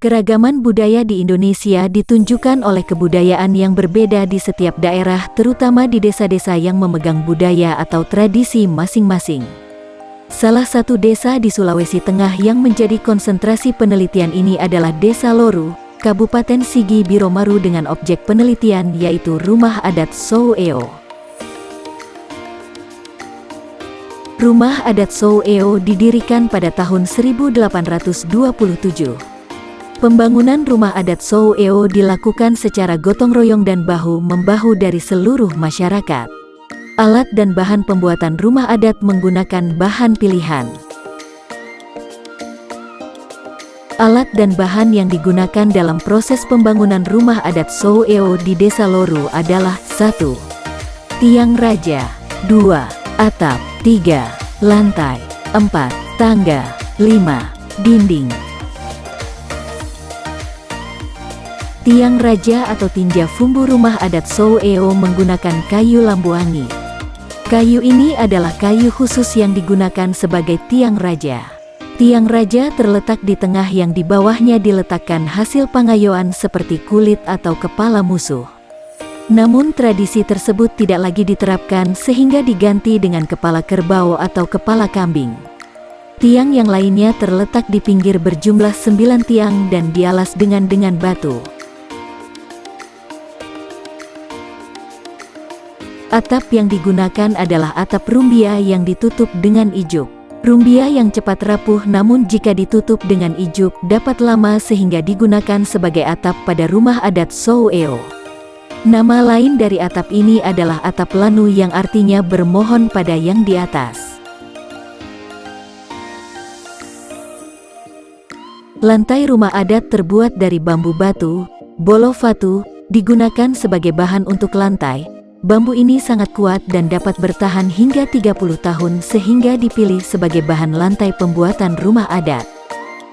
Keragaman budaya di Indonesia ditunjukkan oleh kebudayaan yang berbeda di setiap daerah, terutama di desa-desa yang memegang budaya atau tradisi masing-masing. Salah satu desa di Sulawesi Tengah yang menjadi konsentrasi penelitian ini adalah Desa Loru, Kabupaten Sigi Biromaru, dengan objek penelitian yaitu Rumah Adat Sow-eo. Rumah Adat Sow-eo didirikan pada tahun 1827. Pembangunan rumah adat Sow-eo dilakukan secara gotong royong dan bahu-membahu dari seluruh masyarakat. Alat dan bahan pembuatan rumah adat menggunakan bahan pilihan. Alat dan bahan yang digunakan dalam proses pembangunan rumah adat Sow-eo di Desa Loru adalah 1. Tiang raja, 2. Atap, 3. Lantai, 4. Tangga, 5. Dinding. Tiang raja atau tinja fumbu rumah adat Sow-eo menggunakan kayu lambuangi. Kayu ini adalah kayu khusus yang digunakan sebagai tiang raja. Tiang raja terletak di tengah yang di bawahnya diletakkan hasil pengayuan seperti kulit atau kepala musuh. Namun tradisi tersebut tidak lagi diterapkan sehingga diganti dengan kepala kerbau atau kepala kambing. Tiang yang lainnya terletak di pinggir berjumlah 9 tiang dan dialas dengan batu. Atap yang digunakan adalah atap rumbia yang ditutup dengan ijuk. Rumbia yang cepat rapuh, namun jika ditutup dengan ijuk dapat lama sehingga digunakan sebagai atap pada rumah adat Sow-eo. Nama lain dari atap ini adalah atap lanu yang artinya bermohon pada yang di atas. Lantai rumah adat terbuat dari bambu batu, bolo fatu, digunakan sebagai bahan untuk lantai. Bambu ini sangat kuat dan dapat bertahan hingga 30 tahun sehingga dipilih sebagai bahan lantai pembuatan rumah adat.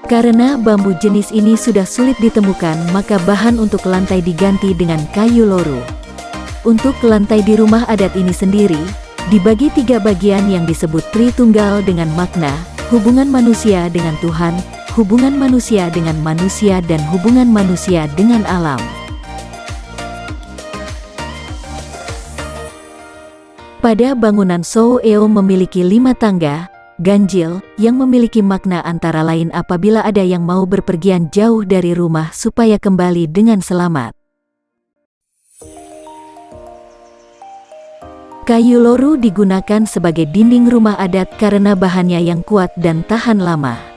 Karena bambu jenis ini sudah sulit ditemukan, maka bahan untuk lantai diganti dengan kayu loru. Untuk lantai di rumah adat ini sendiri, dibagi 3 bagian yang disebut Tritunggal dengan makna, hubungan manusia dengan Tuhan, hubungan manusia dengan manusia, dan hubungan manusia dengan alam. Pada bangunan Sow-eo memiliki 5 tangga, ganjil, yang memiliki makna antara lain apabila ada yang mau berpergian jauh dari rumah supaya kembali dengan selamat. Kayu loru digunakan sebagai dinding rumah adat karena bahannya yang kuat dan tahan lama.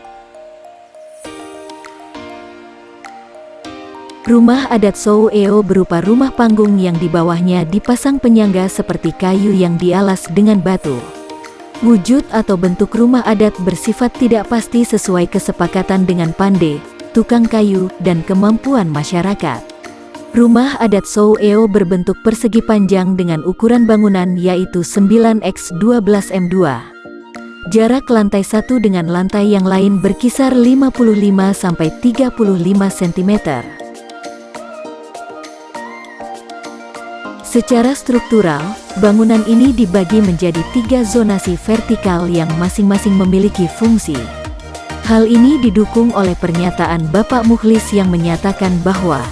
Rumah adat Sow-eo berupa rumah panggung yang di bawahnya dipasang penyangga seperti kayu yang dialas dengan batu. Wujud atau bentuk rumah adat bersifat tidak pasti sesuai kesepakatan dengan pandai, tukang kayu, dan kemampuan masyarakat. Rumah adat Sow-eo berbentuk persegi panjang dengan ukuran bangunan yaitu 9x12 m2. Jarak lantai satu dengan lantai yang lain berkisar 55–35 cm. Secara struktural, bangunan ini dibagi menjadi 3 zonasi vertikal yang masing-masing memiliki fungsi. Hal ini didukung oleh pernyataan Bapak Mukhlis yang menyatakan bahwa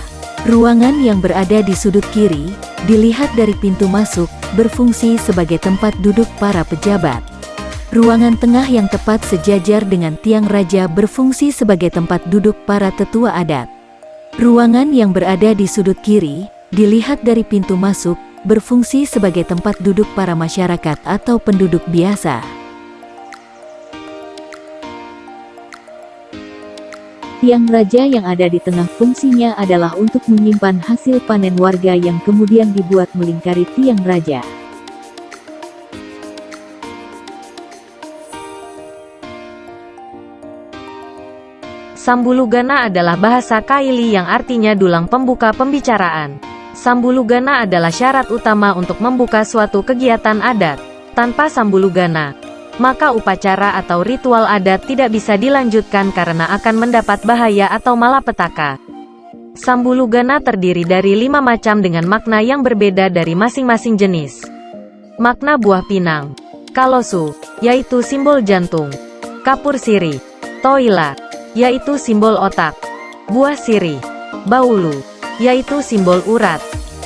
ruangan yang berada di sudut kiri, dilihat dari pintu masuk, berfungsi sebagai tempat duduk para pejabat. Ruangan tengah yang tepat sejajar dengan tiang raja berfungsi sebagai tempat duduk para tetua adat. Ruangan yang berada di sudut kiri, dilihat dari pintu masuk, berfungsi sebagai tempat duduk para masyarakat atau penduduk biasa. Tiang raja yang ada di tengah fungsinya adalah untuk menyimpan hasil panen warga yang kemudian dibuat melingkari tiang raja. Sambulugana adalah bahasa Kaili yang artinya dulang pembuka pembicaraan. Sambulugana adalah syarat utama untuk membuka suatu kegiatan adat. Tanpa sambulugana, maka upacara atau ritual adat tidak bisa dilanjutkan karena akan mendapat bahaya atau malapetaka. Sambulugana terdiri dari 5 macam dengan makna yang berbeda dari masing-masing jenis. Makna buah pinang. Kalosu, yaitu simbol jantung. Kapur siri. Toila, yaitu simbol otak. buah sirih, baulu, yaitu simbol urat,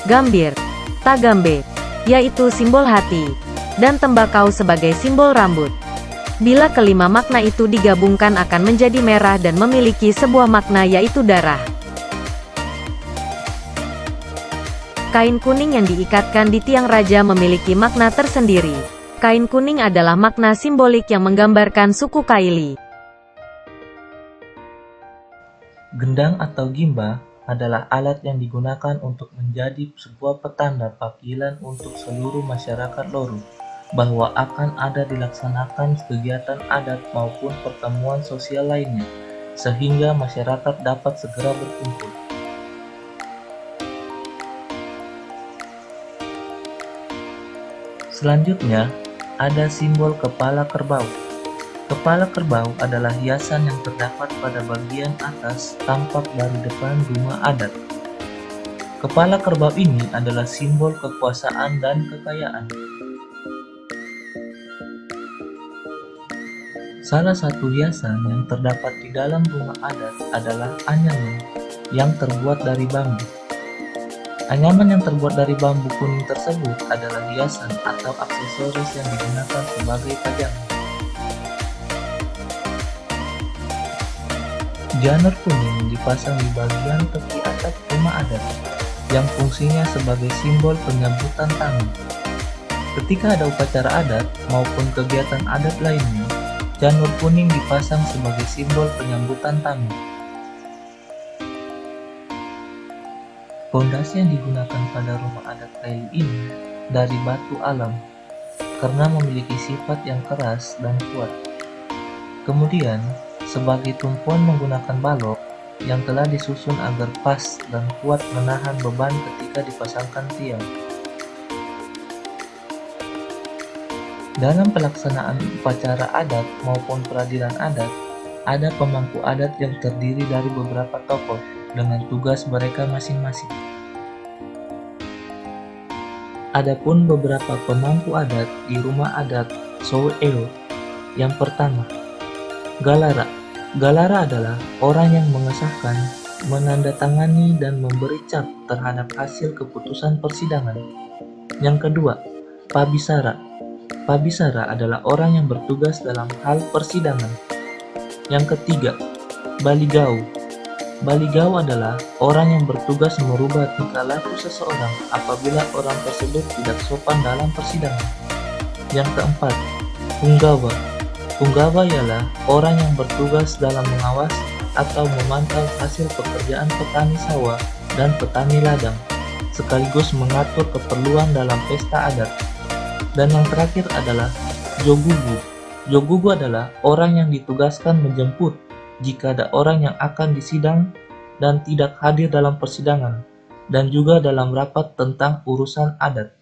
gambir, tagambe, yaitu simbol hati, dan tembakau sebagai simbol rambut. Bila kelima makna itu digabungkan akan menjadi merah dan memiliki sebuah makna yaitu darah. Kain kuning yang diikatkan di tiang raja memiliki makna tersendiri. Kain kuning adalah makna simbolik yang menggambarkan suku Kaili. Gendang atau gimba adalah alat yang digunakan untuk menjadi sebuah petanda panggilan untuk seluruh masyarakat Loru bahwa akan ada dilaksanakan kegiatan adat maupun pertemuan sosial lainnya, sehingga masyarakat dapat segera berkumpul. Selanjutnya, ada simbol kepala kerbau. Kepala kerbau adalah hiasan yang terdapat pada bagian atas tampak dari depan rumah adat. Kepala kerbau ini adalah simbol kekuasaan dan kekayaan. Salah satu hiasan yang terdapat di dalam rumah adat adalah anyaman yang terbuat dari bambu. Anyaman yang terbuat dari bambu kuning tersebut adalah hiasan atau aksesoris yang digunakan sebagai pajangan. Janur kuning dipasang di bagian tepi atap rumah adat, yang fungsinya sebagai simbol penyambutan tamu. Ketika ada upacara adat maupun kegiatan adat lainnya, janur kuning dipasang sebagai simbol penyambutan tamu. Pondasi yang digunakan pada rumah adat Kaili ini dari batu alam, karena memiliki sifat yang keras dan kuat. Kemudian, sebagai tumpuan menggunakan balok yang telah disusun agar pas dan kuat menahan beban ketika dipasangkan tiang. Dalam pelaksanaan upacara adat maupun peradilan adat, ada pemangku adat yang terdiri dari beberapa tokoh dengan tugas mereka masing-masing. Adapun beberapa pemangku adat di rumah adat Sowe'eo. Yang pertama, Galara. Galara adalah orang yang mengesahkan, menandatangani, dan memberi cap terhadap hasil keputusan persidangan. Yang kedua, Pabisara. Pabisara adalah orang yang bertugas dalam hal persidangan. Yang ketiga, Baligau. Baligau adalah orang yang bertugas merubah tingkah laku seseorang apabila orang tersebut tidak sopan dalam persidangan. Yang keempat, Punggawa. Punggawa ialah orang yang bertugas dalam mengawasi atau memantau hasil pekerjaan petani sawah dan petani ladang, sekaligus mengatur keperluan dalam pesta adat. Dan yang terakhir adalah Jogugu. Jogugu adalah orang yang ditugaskan menjemput jika ada orang yang akan disidang dan tidak hadir dalam persidangan, dan juga dalam rapat tentang urusan adat.